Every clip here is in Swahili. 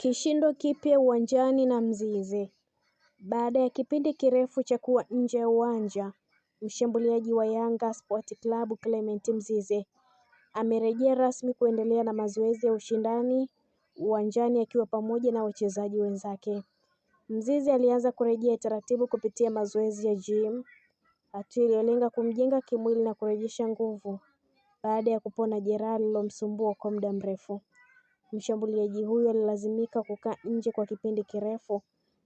Kishindo kipya uwanjani na Mzize. Baada ya kipindi kirefu cha kuwa nje ya uwanja, mshambuliaji wa Yanga Sport Club Clement Mzize amerejea rasmi kuendelea na mazoezi ya ushindani uwanjani akiwa pamoja na wachezaji wenzake. Mzize alianza kurejea taratibu kupitia mazoezi ya gym, hatua iliyolenga kumjenga kimwili na kurejesha nguvu baada ya kupona jeraha lililomsumbua kwa muda mrefu. Mshambuliaji huyo alilazimika kukaa nje kwa kipindi kirefu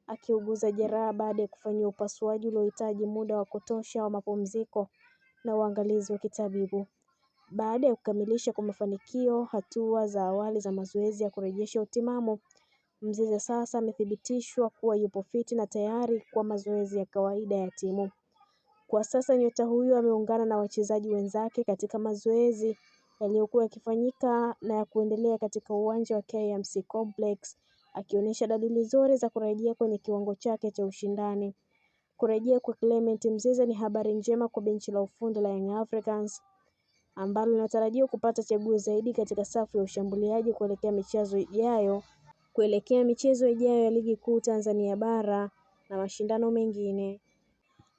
akiuguza jeraha baada ya kufanyiwa upasuaji uliohitaji muda wa kutosha wa mapumziko na uangalizi wa kitabibu. Baada ya kukamilisha kwa mafanikio hatua za awali za mazoezi ya kurejesha utimamu, Mzize sasa amethibitishwa kuwa yupo fiti na tayari kwa mazoezi ya kawaida ya timu. Kwa sasa nyota huyo ameungana na wachezaji wenzake katika mazoezi yaliyokuwa yakifanyika na ya kuendelea katika uwanja wa KMC Complex, akionyesha dalili nzuri za kurejea kwenye kiwango chake cha ushindani. Kurejea kwa Clement Mzize ni habari njema kwa benchi la ufundi la Young Africans ambalo linatarajiwa kupata chaguo zaidi katika safu ya ushambuliaji kuelekea michezo ijayo ya Ligi Kuu Tanzania Bara na mashindano mengine.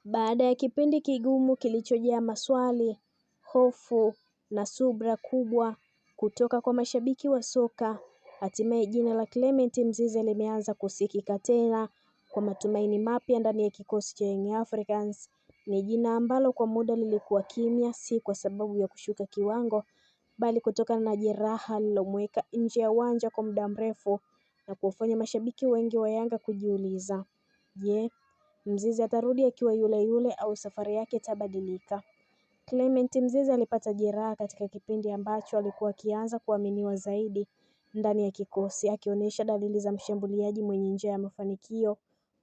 Baada ya kipindi kigumu kilichojaa maswali, hofu na subra kubwa kutoka kwa mashabiki wa soka, hatimaye jina la Clement Mzize limeanza kusikika tena kwa matumaini mapya ndani ya kikosi cha Young Africans. Ni jina ambalo kwa muda lilikuwa kimya, si kwa sababu ya kushuka kiwango, bali kutokana na jeraha lililomweka nje ya uwanja kwa muda mrefu na kufanya mashabiki wengi wa Yanga kujiuliza, je, Mzize atarudi akiwa yule yule au safari yake itabadilika? Clement Mzize alipata jeraha katika kipindi ambacho alikuwa akianza kuaminiwa zaidi ndani ya kikosi, akionyesha dalili za mshambuliaji mwenye njia ya mafanikio,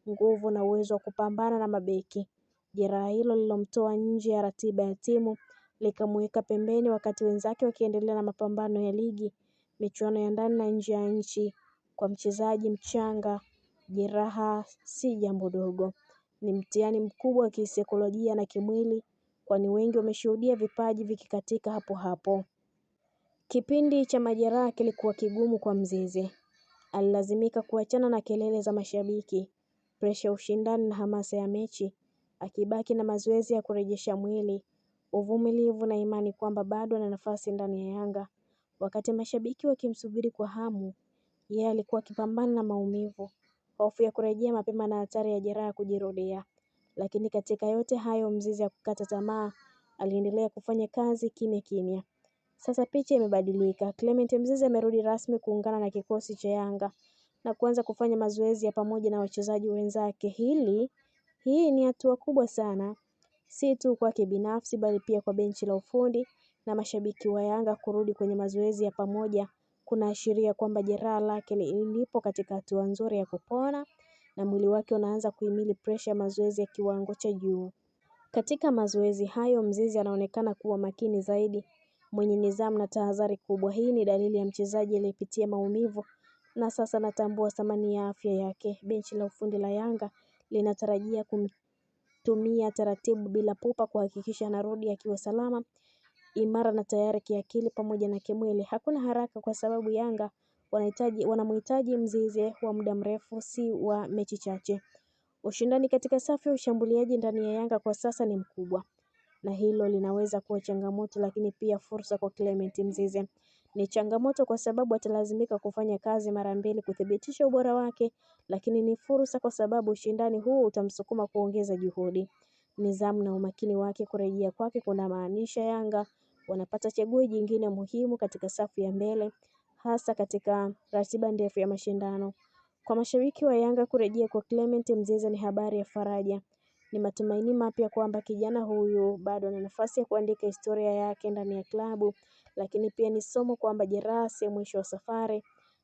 nguvu na uwezo wa kupambana na mabeki. Jeraha hilo lilomtoa nje ya ratiba ya timu, likamweka pembeni wakati wenzake wakiendelea na mapambano ya ligi, michuano ya ndani na nje ya nchi. Kwa mchezaji mchanga, jeraha si jambo dogo. Ni mtihani mkubwa wa kisaikolojia na kimwili, kwani wengi wameshuhudia vipaji vikikatika hapo hapo. Kipindi cha majeraha kilikuwa kigumu kwa Mzize. Alilazimika kuachana na kelele za mashabiki, presha ushindani na hamasa ya mechi, akibaki na mazoezi ya kurejesha mwili, uvumilivu na imani kwamba bado ana nafasi ndani ya Yanga. Wakati mashabiki wakimsubiri kwa hamu, yeye alikuwa akipambana na maumivu, hofu ya kurejea mapema na hatari ya jeraha kujirudia. Lakini katika yote hayo Mzize hakukata tamaa, aliendelea kufanya kazi kimya kimya. Sasa picha imebadilika. Clement Mzize amerudi rasmi kuungana na kikosi cha Yanga na kuanza kufanya mazoezi ya pamoja na wachezaji wenzake. Hii ni hatua kubwa sana, si tu kwake binafsi bali pia kwa benchi la ufundi na mashabiki wa Yanga. Kurudi kwenye mazoezi ya pamoja kunaashiria kwamba jeraha lake lipo katika hatua nzuri ya kupona na mwili wake unaanza kuhimili presha ya mazoezi ya kiwango cha juu. Katika mazoezi hayo Mzize anaonekana kuwa makini zaidi, mwenye nidhamu na tahadhari kubwa. Hii ni dalili ya mchezaji aliyepitia maumivu na sasa anatambua thamani ya afya yake. Benchi la ufundi la Yanga linatarajia kumtumia taratibu bila pupa kuhakikisha anarudi akiwa salama, imara na tayari kiakili pamoja na kimwili. Hakuna haraka kwa sababu Yanga wanamhitaji Mzize wa muda mrefu, si wa mechi chache. Ushindani katika safu ya ushambuliaji ndani ya Yanga kwa sasa ni mkubwa, na hilo linaweza kuwa changamoto lakini pia fursa kwa Clement Mzize. Ni changamoto kwa sababu atalazimika kufanya kazi mara mbili kuthibitisha ubora wake, lakini ni fursa kwa sababu ushindani huu utamsukuma kuongeza juhudi. Nidhamu na umakini wake. Kurejea kwake kunamaanisha Yanga wanapata chaguo jingine muhimu katika safu ya mbele, hasa katika ratiba ndefu ya mashindano. Kwa mashabiki wa Yanga, kurejea kwa Clement Mzize ni habari ya faraja. Ni matumaini mapya kwamba kijana huyu bado ana nafasi ya kuandika historia yake ndani ya klabu, lakini pia ni somo kwamba jeraha si mwisho wa safari,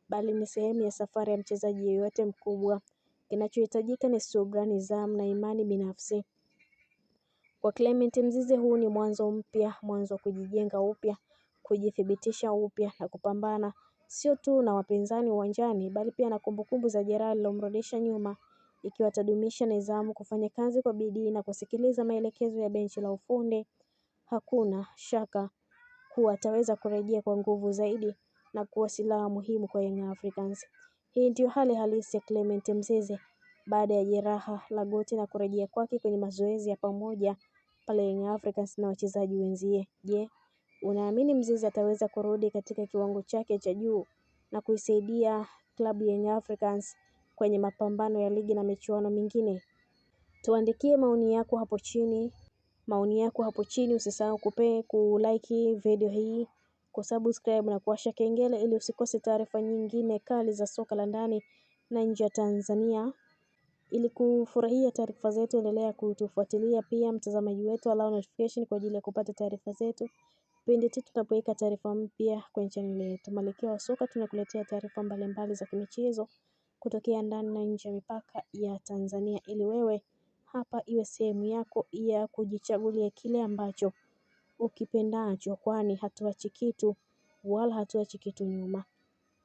bali ni sehemu ya safari ya mchezaji yeyote mkubwa. Kinachohitajika ni subira, nidhamu na imani binafsi. Kwa Clement Mzize huu ni mwanzo mpya, mwanzo wa kujijenga upya, kujithibitisha upya na kupambana sio tu na wapinzani uwanjani bali pia na kumbukumbu za jeraha lililomrudisha nyuma. Ikiwa atadumisha nidhamu, kufanya kazi kwa bidii na kusikiliza maelekezo ya benchi la ufundi, hakuna shaka kuwa ataweza kurejea kwa nguvu zaidi na kuwa silaha muhimu kwa Young Africans. Hii ndio hali halisi ya Clement Mzize baada ya jeraha la goti na kurejea kwake kwenye mazoezi ya pamoja pale Young Africans na wachezaji wenzie. Je, unaamini Mzize ataweza kurudi katika kiwango chake cha juu na kuisaidia klabu ya Young Africans kwenye mapambano ya ligi na michuano mingine? Tuandikie maoni yako hapo chini. Usisahau kulike video hii, kusubscribe na kuwasha kengele ili usikose taarifa nyingine kali za soka la ndani na nje ya Tanzania. Ili kufurahia taarifa zetu, endelea kutufuatilia pia mtazamaji wetu, allow notification kwa ajili ya kupata taarifa zetu pindi tu tunapoweka taarifa mpya kwenye channel yetu. Malkia wa Soka tunakuletea taarifa mbalimbali za kimichezo kutokea ndani na nje ya mipaka ya Tanzania, ili wewe hapa iwe sehemu yako ya kujichagulia kile ambacho ukipendacho, kwani hatuachi kitu wala hatuachi kitu nyuma.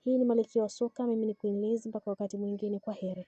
Hii ni Malkia wa Soka, mimi ni Queen Liz, mpaka wakati mwingine, kwa heri.